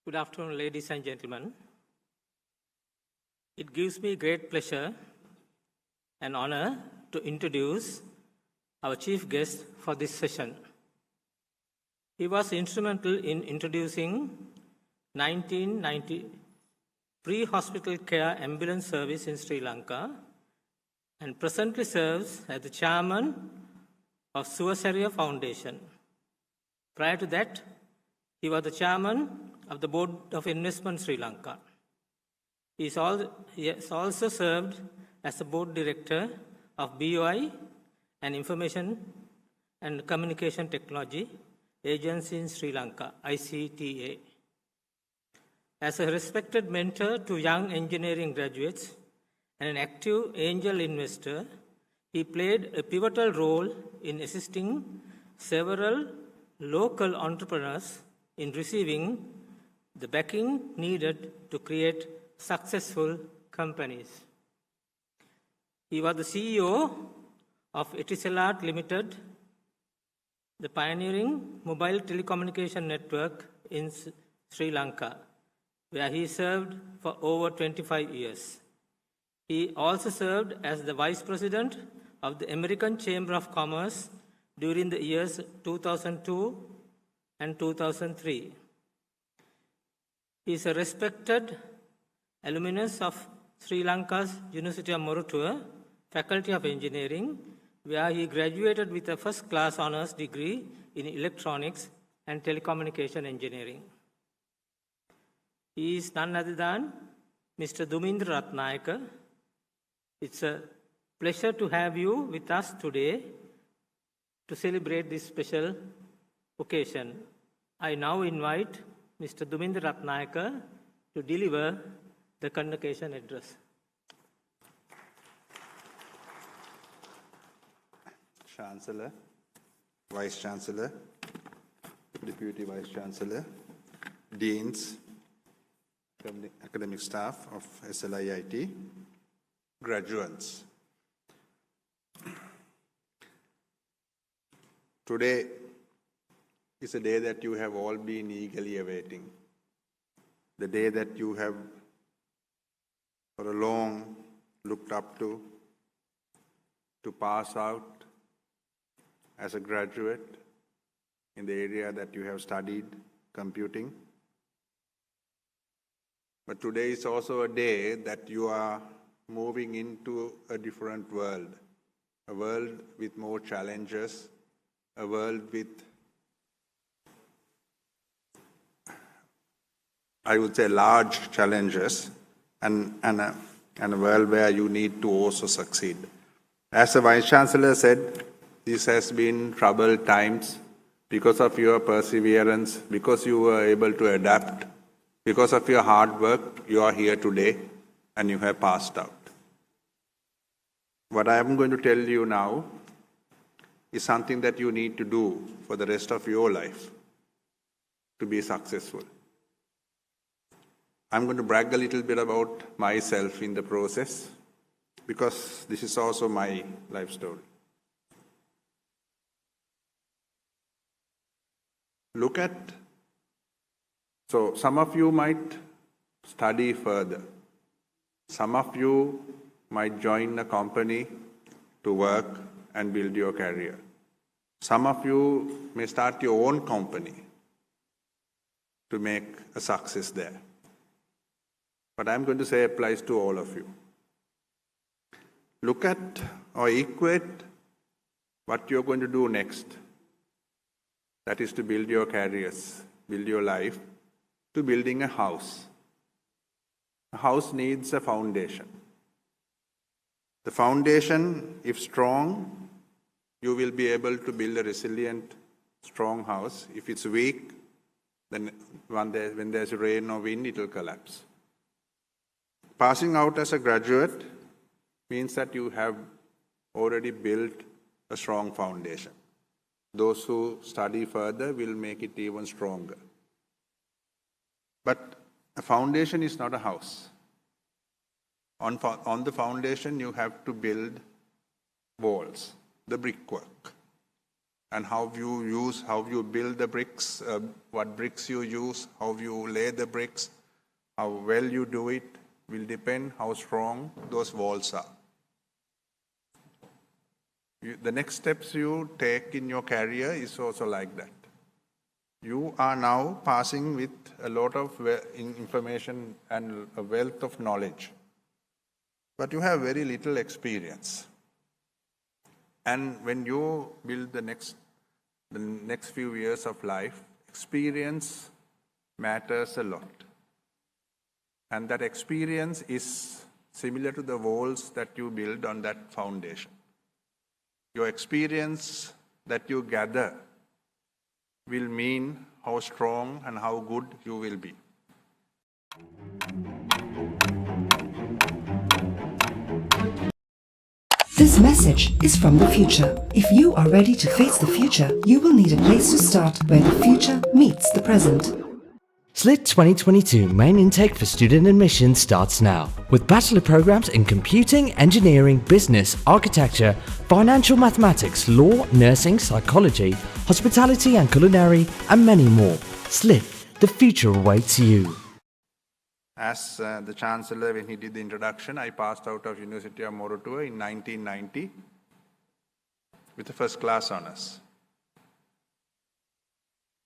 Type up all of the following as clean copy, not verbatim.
Good afternoon, ladies and gentlemen. It gives me great pleasure and honor to introduce our chief guest for this session. He was instrumental in introducing 1990 pre-hospital care ambulance service in Sri Lanka and presently serves as the chairman of Seriya Foundation. Prior to that, he was the chairman of the Board of Investment Sri Lanka. He has also served as the board director of BOI, an Information and Communication Technology Agency in Sri Lanka, ICTA. As a respected mentor to young engineering graduates and an active angel investor, he played a pivotal role in assisting several local entrepreneurs in receiving the backing needed to create successful companies. He was the CEO of Etisalat Limited, the pioneering mobile telecommunication network in Sri Lanka, where he served for over 25 years. He also served as the vice president of the American Chamber of Commerce during the years 2002 and 2003. He is a respected alumnus of Sri Lanka's University of Moratuwa, Faculty of Engineering, where he graduated with a first-class honors degree in electronics and telecommunication engineering. He is none other than Mr. Dumindra Rathnayake. It's a pleasure to have you with us today to celebrate this special occasion. I now invite Mr. Dumindra Rathnayake to deliver the convocation address. Chancellor, Vice Chancellor, Deputy Vice Chancellor, Deans, academic staff of SLIIT, graduates. Today is a day that you have all been eagerly awaiting. The day that you have for a long looked up to pass out as a graduate in the area that you have studied, computing. But today is also a day that you are moving into a different world, a world with more challenges, a world with, I would say, large challenges, and a world where you need to also succeed. As the Vice Chancellor said, this has been troubled times. Because of your perseverance, because you were able to adapt, because of your hard work, you are here today and you have passed out. What I am going to tell you now is something that you need to do for the rest of your life to be successful. I'm going to brag a little bit about myself in the process because this is also my life story. Look at, so some of you might study further. Some of you might join a company to work and build your career. Some of you may start your own company to make a success there. But I'm going to say applies to all of you. Look at or equate what you're going to do next. That is to build your careers, build your life, to building a house. A house needs a foundation. The foundation, if strong, you will be able to build a resilient, strong house. If it's weak, then when there's rain or wind, it will collapse. Passing out as a graduate means that you have already built a strong foundation. Those who study further will make it even stronger. But a foundation is not a house. On the foundation, you have to build walls, the brickwork. and how you build the bricks, what bricks you use, how you lay the bricks, how well you do it will depend how strong those walls are. The next steps you take in your career is also like that. You are now passing with a lot of information and a wealth of knowledge, but you have very little experience. And when you build the next few years of life, experience matters a lot. And that experience is similar to the walls that you build on that foundation. Your experience that you gather will mean how strong and how good you will be. This message is from the future. If you are ready to face the future, you will need a place to start where the future meets the present. SLIIT 2022 main intake for student admission starts now, with bachelor programs in computing, engineering, business, architecture, financial mathematics, law, nursing, psychology, hospitality and culinary, and many more. SLIIT, the future awaits you. As the Chancellor, when he did the introduction, I passed out of University of Moratuwa in 1990 with a first class honours.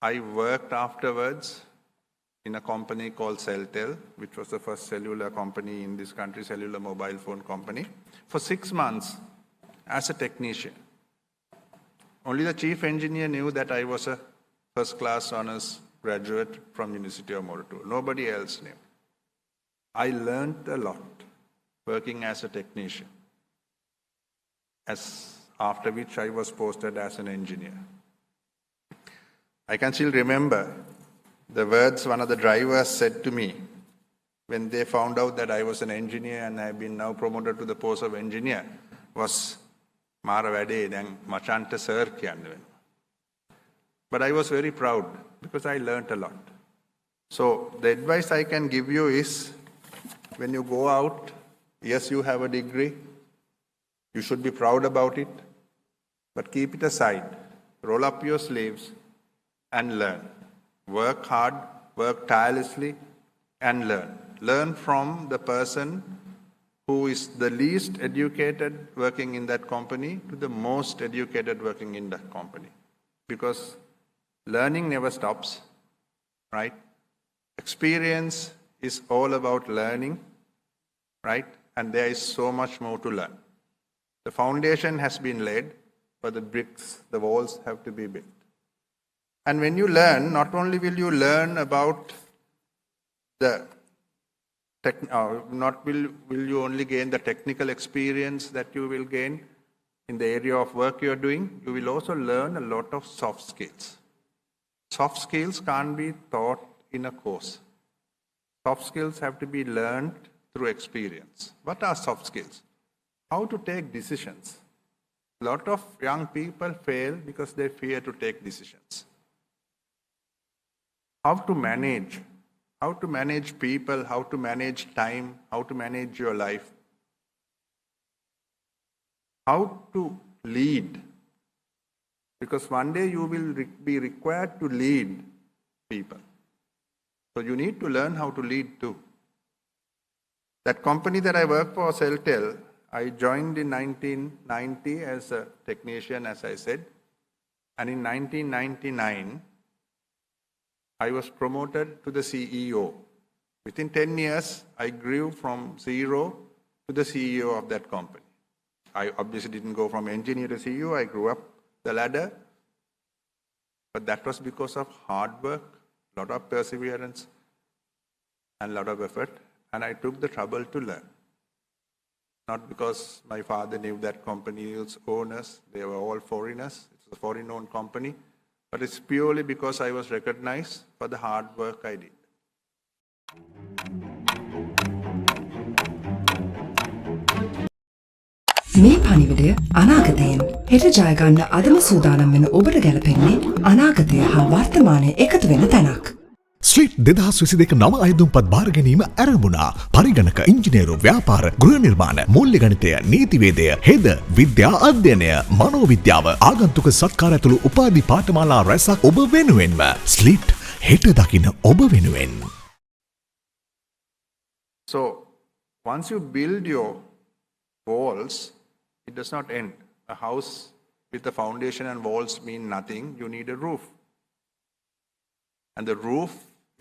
I worked afterwards in a company called Celtel, which was the first cellular company in this country, cellular mobile phone company, for 6 months as a technician. Only the chief engineer knew that I was a first class honours graduate from University of Moratuwa. Nobody else knew. I learned a lot working as a technician, after which I was posted as an engineer. I can still remember the words one of the drivers said to me when they found out that I was an engineer and I have been now promoted to the post of engineer was, "Mara wade dan machanta sir kiyanne wenna." But I was very proud because I learnt a lot. So the advice I can give you is, when you go out, yes, you have a degree, you should be proud about it, but keep it aside, roll up your sleeves and learn. Work hard, work tirelessly, and learn. Learn from the person who is the least educated working in that company to the most educated working in that company. Because learning never stops, right? Experience is all about learning, right? And there is so much more to learn. The foundation has been laid, but the bricks, the walls have to be built. And when you learn, not only will you learn about will you only gain the technical experience that you will gain in the area of work you're doing, you will also learn a lot of soft skills. Soft skills can't be taught in a course. Soft skills have to be learned through experience. What are soft skills? How to take decisions. A lot of young people fail because they fear to take decisions. How to manage people, how to manage time, how to manage your life. How to lead. Because one day you will be required to lead people. So you need to learn how to lead too. That company that I work for, Celtel, I joined in 1990 as a technician, as I said. And in 1999, I was promoted to the CEO. Within 10 years, I grew from zero to the CEO of that company. I obviously didn't go from engineer to CEO. I grew up the ladder. But that was because of hard work, a lot of perseverance, and a lot of effort. And I took the trouble to learn. Not because my father knew that company's owners, they were all foreigners. It's a foreign-owned company. But it's purely because I was recognized for the hard work I did. මේ පණිවිඩය අනාගතයෙන් හෙට ජයගන්න අදම සූදානම් වෙන ඔබට ගැලපෙන්නේ අනාගතය හා වර්තමානය එකතු වෙන තැනක්. ස්ලිට් 2022 නව අයදුම්පත් බාර ගැනීම ආරම්භුණා. පරිගණක, ඉංජිනේරු, ව්‍යාපාර, ගෘහ නිර්මාණ, මූල්‍ය ගණිතය, නීතිවේදය, හෙද, විද්‍යා අධ්‍යයනය, මනෝවිද්‍යාව, ආගන්තුක සත්කාර ඇතුළු උපාධි පාඨමාලා රැසක් ඔබ වෙනුවෙන්ම. ස්ලිට් හෙට දකින ඔබ වෙනුවෙන්. So, once you build your walls, it does not end. A house with a foundation and walls mean nothing. You need a roof. And the roof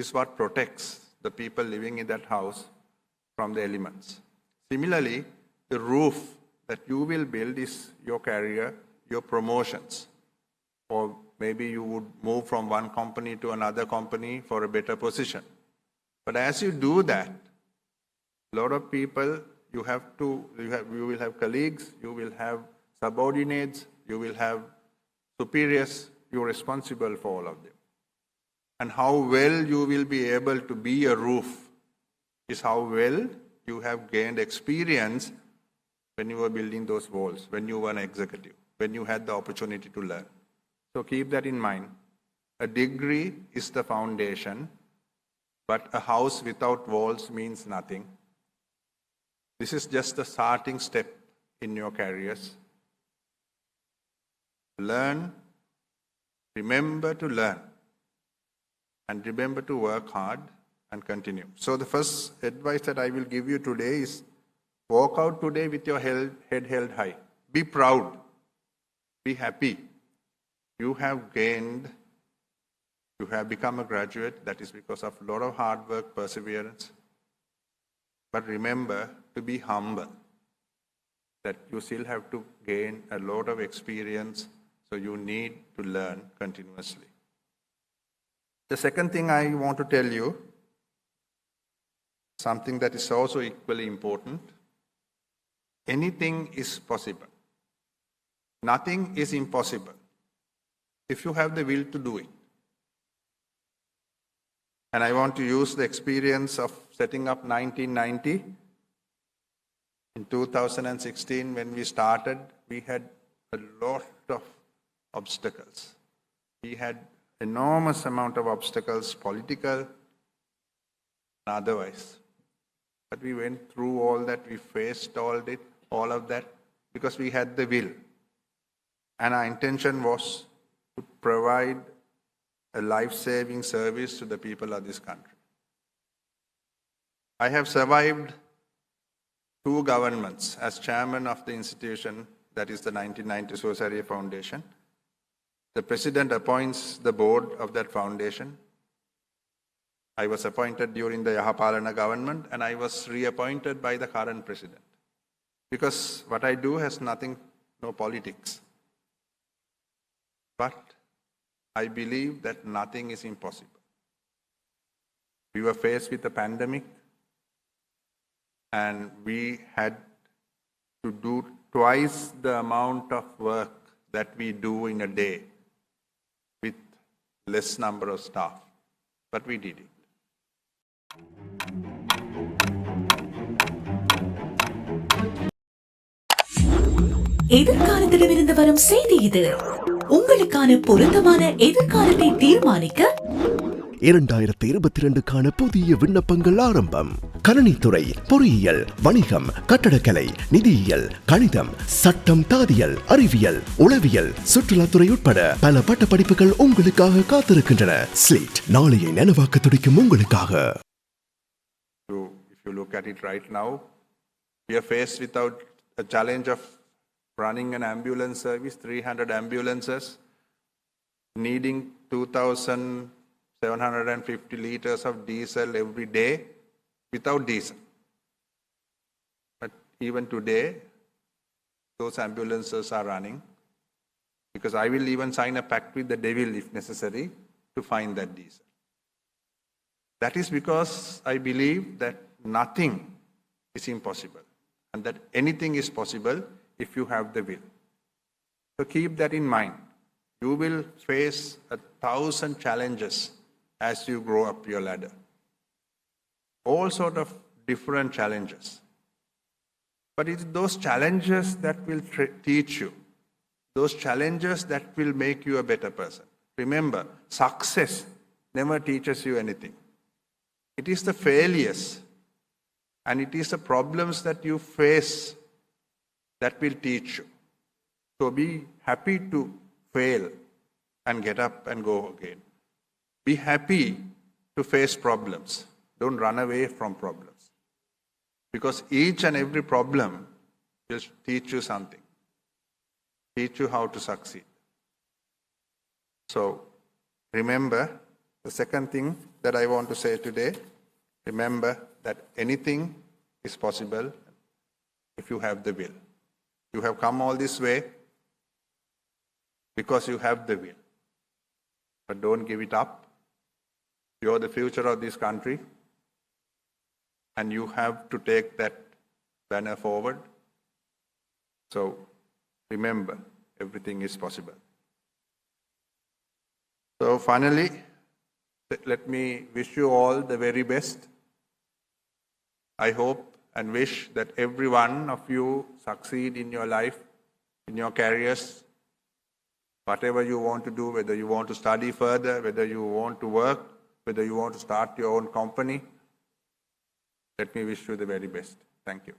is what protects the people living in that house from the elements. Similarly, the roof that you will build is your career, your promotions. Or maybe you would move from one company to another company for a better position. But as you do that, a lot of people, you will have colleagues, you will have subordinates, you will have superiors, you're responsible for all of them. And how well you will be able to be a roof is how well you have gained experience when you were building those walls, when you were an executive, when you had the opportunity to learn. So keep that in mind. A degree is the foundation, but a house without walls means nothing. This is just the starting step in your careers. Learn, remember to learn, and remember to work hard and continue. So the first advice that I will give you today is walk out today with your head held high. Be proud. Be happy. You have gained, you have become a graduate. That is because of a lot of hard work, perseverance. But remember to be humble, that you still have to gain a lot of experience, so you need to learn continuously. The second thing I want to tell you, something that is also equally important, anything is possible. Nothing is impossible if you have the will to do it. And I want to use the experience of setting up 1990. In 2016, when we started, we had a lot of obstacles. We had enormous amount of obstacles, political and otherwise. But we went through all that, we faced all of that, because we had the will. And our intention was to provide a life-saving service to the people of this country. I have survived 2 governments as chairman of the institution, that is the 1990 Seriya Foundation. The president appoints the board of that foundation. I was appointed during the Yahapalana government, and I was reappointed by the current president. Because what I do has no politics. But I believe that nothing is impossible. We were faced with a pandemic, and we had to do twice the amount of work that we do in a day with less number of staff. But we did it. எதிர்காலத்திடமிருந்து வரும் செய்தி இது. உங்களுக்கான பொருத்தமான எதிர்காலத்தை தீர்மானிக்க 2022க்கான புதிய விண்ணப்பங்கள் ஆரம்பம். கணினித்துறை, பொறியியல், வணிகம், கட்டடக்கலை, நிதியியல், கணிதம், சட்டம், தாதியல், அறிவியல், உளவியல், சுற்றுலாத்துறை உட்பட பல பட்ட படிப்புகள் உங்களுக்காக காத்திருக்கின்றன. ஸ்லீட் நாளையை நனவாக்க துடிக்கும் உங்களுக்காக. If you look at it right now, we are faced with a challenge of running an ambulance service, 300 ambulances, needing 2,750 liters of diesel every day without diesel. But even today, those ambulances are running, because I will even sign a pact with the devil if necessary to find that diesel. That is because I believe that nothing is impossible and that anything is possible if you have the will. So keep that in mind. You will face 1,000 challenges as you grow up your ladder. All sort of different challenges. But it's those challenges that will teach you. Those challenges that will make you a better person. Remember, success never teaches you anything. It is the failures and it is the problems that you face that will teach you. So be happy to fail and get up and go again. Be happy to face problems. Don't run away from problems. Because each and every problem will teach you something. Teach you how to succeed. So remember, the second thing that I want to say today, remember that anything is possible if you have the will. You have come all this way because you have the will. But don't give it up. You are the future of this country and you have to take that banner forward. So remember, everything is possible. So finally, let me wish you all the very best. I hope and wish that every one of you succeed in your life, in your careers, whatever you want to do, whether you want to study further, whether you want to work, whether you want to start your own company. Let me wish you the very best. Thank you.